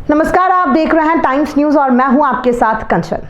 नमस्कार, आप देख रहे हैं टाइम्स न्यूज और मैं हूं आपके साथ कंचन।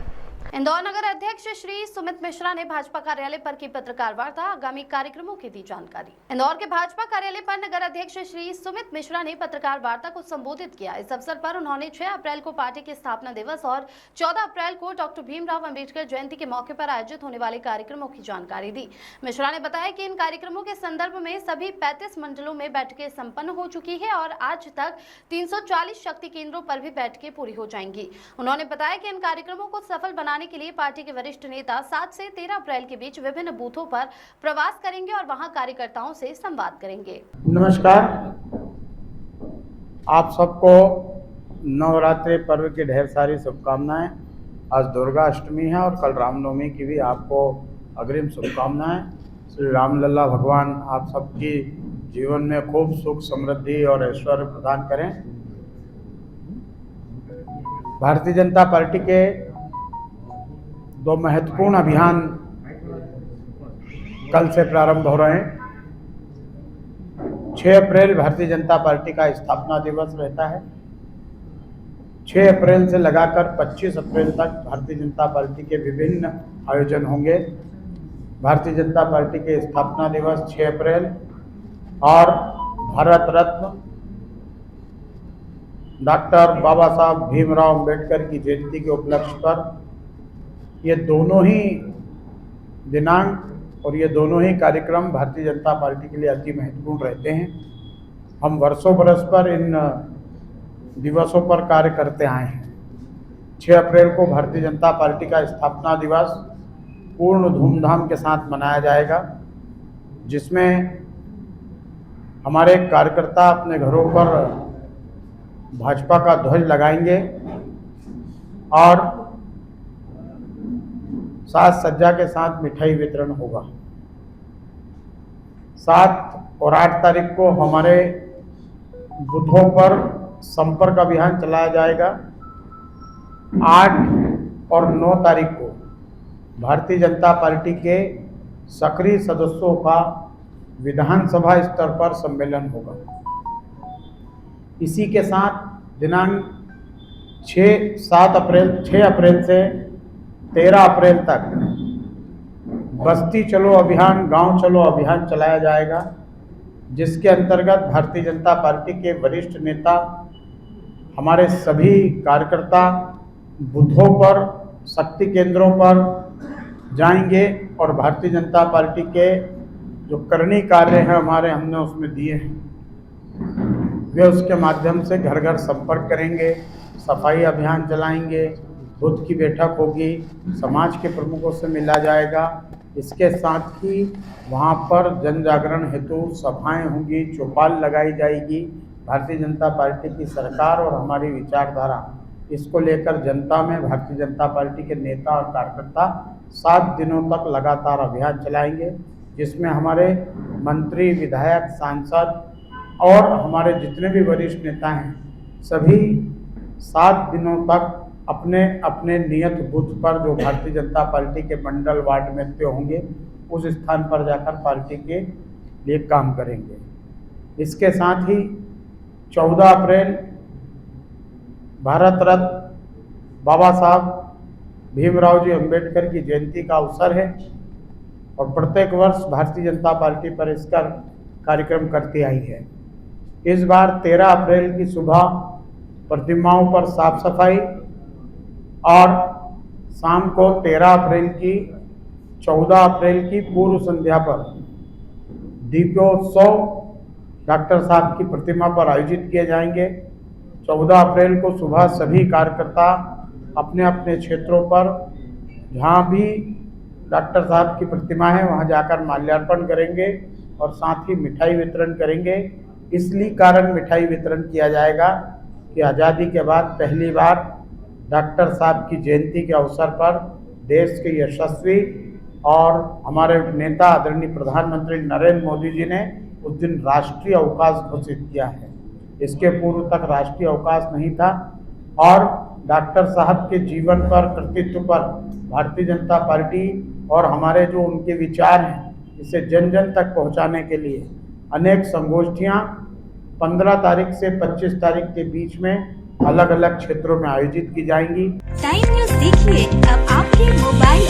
इंदौर नगर अध्यक्ष श्री सुमित मिश्रा ने भाजपा कार्यालय पर की पत्रकार वार्ता, आगामी कार्यक्रमों की दी जानकारी। इंदौर के भाजपा कार्यालय पर नगर अध्यक्ष श्री सुमित मिश्रा ने पत्रकार वार्ता को संबोधित किया। इस अवसर पर उन्होंने 6 अप्रैल को पार्टी के स्थापना दिवस और 14 अप्रैल को डॉक्टर भीमराव अंबेडकर जयंती के मौके पर आयोजित होने वाले कार्यक्रमों की जानकारी दी। मिश्रा ने बताया कि इन कार्यक्रमों के संदर्भ में सभी 35 मंडलों में बैठकें संपन्न हो चुकी है और आज तक 340 शक्ति केंद्रों पर भी बैठकें पूरी हो जाएंगी। उन्होंने बताया कि इन कार्यक्रमों को सफल बनाने के लिए पार्टी के वरिष्ठ नेता 7 से 13 अप्रैल के बीच विभिन्न बूथों पर प्रवास करेंगे और वहां कार्यकर्ताओं से संवाद करेंगे। नमस्कार, आप सबको नवरात्रि पर्व की ढेर सारी शुभकामनाएं। आज दुर्गा अष्टमी है और कल रामनवमी की भी आपको अग्रिम शुभकामनाएं। श्री रामलला भगवान आप सबकी जीवन में खूब सुख समृद्धि और ऐश्वर्य प्रदान करें। भारतीय जनता पार्टी के 2 महत्वपूर्ण अभियान कल से प्रारंभ हो रहे हैं। 6 अप्रैल भारतीय जनता पार्टी का स्थापना दिवस रहता है। 6 अप्रैल से लगाकर 25 अप्रैल तक भारतीय जनता पार्टी के विभिन्न आयोजन होंगे। भारतीय जनता पार्टी के स्थापना दिवस 6 अप्रैल और भारत रत्न डॉक्टर बाबा साहब भीमराव अंबेडकर की जयंती के उपलक्ष्य पर ये दोनों ही दिनांक और ये दोनों ही कार्यक्रम भारतीय जनता पार्टी के लिए अति महत्वपूर्ण रहते हैं। हम वर्षों बरस पर इन दिवसों पर कार्य करते आए हैं। 6 अप्रैल को भारतीय जनता पार्टी का स्थापना दिवस पूर्ण धूमधाम के साथ मनाया जाएगा, जिसमें हमारे कार्यकर्ता अपने घरों पर भाजपा का ध्वज लगाएंगे और साज सज्जा के साथ मिठाई वितरण होगा। 7 और 8 तारीख को हमारे बूथों पर संपर्क अभियान चलाया जाएगा। 8 और 9 तारीख को भारतीय जनता पार्टी के सक्रिय सदस्यों का विधानसभा स्तर पर सम्मेलन होगा। इसी के साथ दिनांक 6 अप्रैल से 13 अप्रैल तक बस्ती चलो अभियान, गांव चलो अभियान चलाया जाएगा, जिसके अंतर्गत भारतीय जनता पार्टी के वरिष्ठ नेता हमारे सभी कार्यकर्ता बूथों पर, शक्ति केंद्रों पर जाएंगे और भारतीय जनता पार्टी के जो करनी कार्य हैं हमने उसमें दिए हैं, वे उसके माध्यम से घर घर संपर्क करेंगे, सफाई अभियान चलाएंगे, बूथ की बैठक होगी, समाज के प्रमुखों से मिला जाएगा। इसके साथ ही वहाँ पर जन जागरण हेतु सभाएं होंगी, चौपाल लगाई जाएगी। भारतीय जनता पार्टी की सरकार और हमारी विचारधारा, इसको लेकर जनता में भारतीय जनता पार्टी के नेता और कार्यकर्ता 7 दिनों तक लगातार अभियान चलाएंगे, जिसमें हमारे मंत्री, विधायक, सांसद और हमारे जितने भी वरिष्ठ नेता हैं, सभी 7 दिनों तक अपने अपने नियत बूथ पर जो भारतीय जनता पार्टी के मंडल वार्ड में तय होंगे, उस स्थान पर जाकर पार्टी के लिए काम करेंगे। इसके साथ ही 14 अप्रैल भारत रत्न बाबा साहब भीमराव जी अंबेडकर की जयंती का अवसर है और प्रत्येक वर्ष भारतीय जनता पार्टी पर इसका कार्यक्रम करती आई है। इस बार 13 अप्रैल की सुबह प्रतिमाओं पर साफ सफाई और शाम को 13 अप्रैल की 14 अप्रैल की पूर्व संध्या पर दीपोत्सव डॉक्टर साहब की प्रतिमा पर आयोजित किए जाएंगे। 14 अप्रैल को सुबह सभी कार्यकर्ता अपने अपने क्षेत्रों पर जहां भी डॉक्टर साहब की प्रतिमा है वहां जाकर माल्यार्पण करेंगे और साथ ही मिठाई वितरण करेंगे। इसलिए कारण मिठाई वितरण किया जाएगा कि आज़ादी के बाद पहली बार डॉक्टर साहब की जयंती के अवसर पर देश के यशस्वी और हमारे नेता आदरणीय प्रधानमंत्री नरेंद्र मोदी जी ने उस दिन राष्ट्रीय अवकाश घोषित किया है। इसके पूर्व तक राष्ट्रीय अवकाश नहीं था और डॉक्टर साहब के जीवन पर, कृतित्व पर भारतीय जनता पार्टी और हमारे जो उनके विचार हैं, इसे जन जन तक पहुंचाने के लिए अनेक संगोष्ठियां 15 तारीख से 25 तारीख के बीच में अलग अलग क्षेत्रों में आयोजित की जाएंगी। टाइम न्यूज देखिए अब आपके मोबाइल